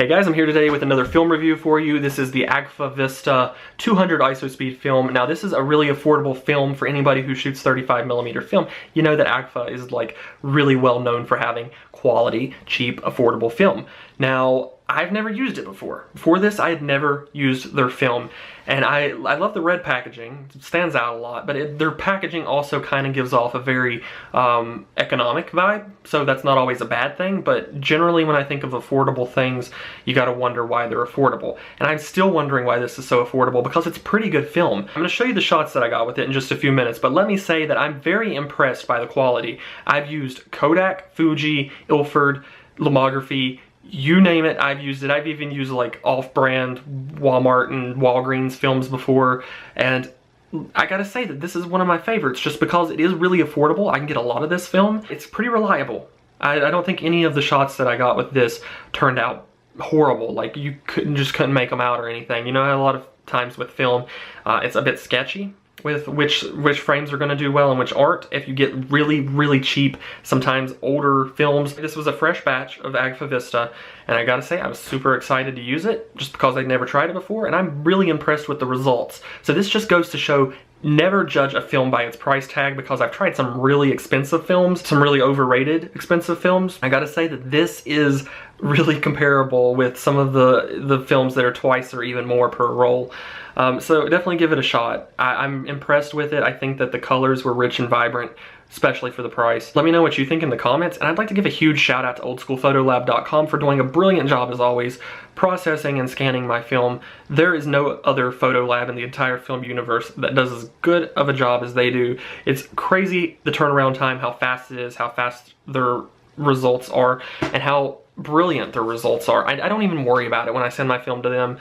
Hey guys, I'm here today with another film review for you. This is the Agfa Vista 200 ISO speed film. Now this is a really affordable film for anybody who shoots 35mm film. You know that Agfa is like really well known for having quality, cheap, affordable film. Now I've never used it before. Before this I had never used their film, and I love the red packaging. It stands out a lot, but their packaging also kind of gives off a very economic vibe, so that's not always a bad thing, but generally when I think of affordable things, you gotta wonder why they're affordable. And I'm still wondering why this is so affordable, because it's pretty good film. I'm gonna show you the shots that I got with it in just a few minutes, but let me say that I'm very impressed by the quality. I've used Kodak, Fuji, Ilford, Lomography, you name it, I've used it. I've even used like off-brand Walmart and Walgreens films before, and I gotta say that this is one of my favorites just because it is really affordable. I can get a lot of this film. It's pretty reliable. I don't think any of the shots that I got with this turned out horrible. Like you couldn't make them out or anything. You know, a lot of times with film, it's a bit sketchy with which frames are going to do well and which aren't. If you get really cheap, sometimes older films. This was a fresh batch of Agfa Vista, and I gotta say I was super excited to use it just because I'd never tried it before, and I'm really impressed with the results. So this just goes to show, never judge a film by its price tag, because I've tried some really expensive films, some really overrated expensive films. I gotta say that this is really comparable with some of the films that are twice or even more per roll. So definitely give it a shot. I'm impressed with it. I think that the colors were rich and vibrant, especially for the price. Let me know what you think in the comments, and I'd like to give a huge shout out to oldschoolphotolab.com for doing a brilliant job as always, processing and scanning my film. There is no other photo lab in the entire film universe that does as good of a job as they do. It's crazy the turnaround time, how fast it is, how fast their results are, and how brilliant their results are. I don't even worry about it when I send my film to them.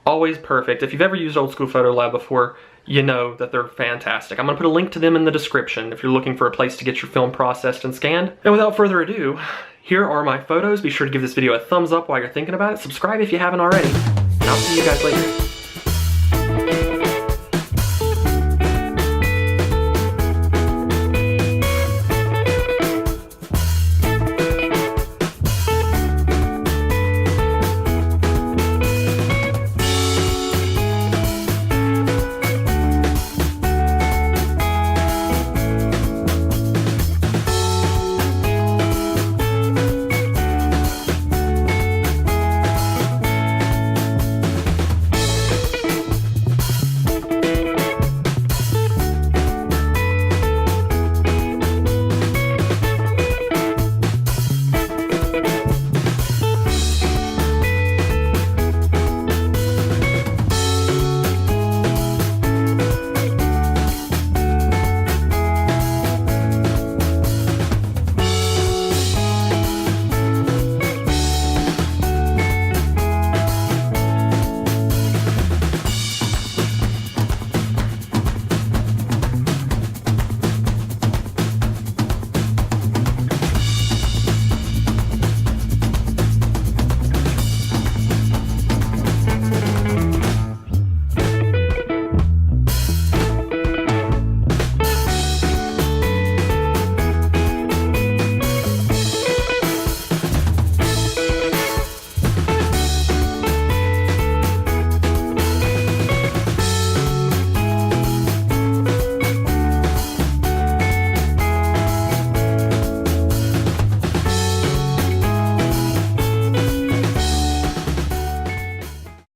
Always perfect. If you've ever used Old School Photo Lab before, you know that they're fantastic. I'm gonna put a link to them in the description if you're looking for a place to get your film processed and scanned. And without further ado, here are my photos. Be sure to give this video a thumbs up while you're thinking about it. Subscribe if you haven't already. And I'll see you guys later.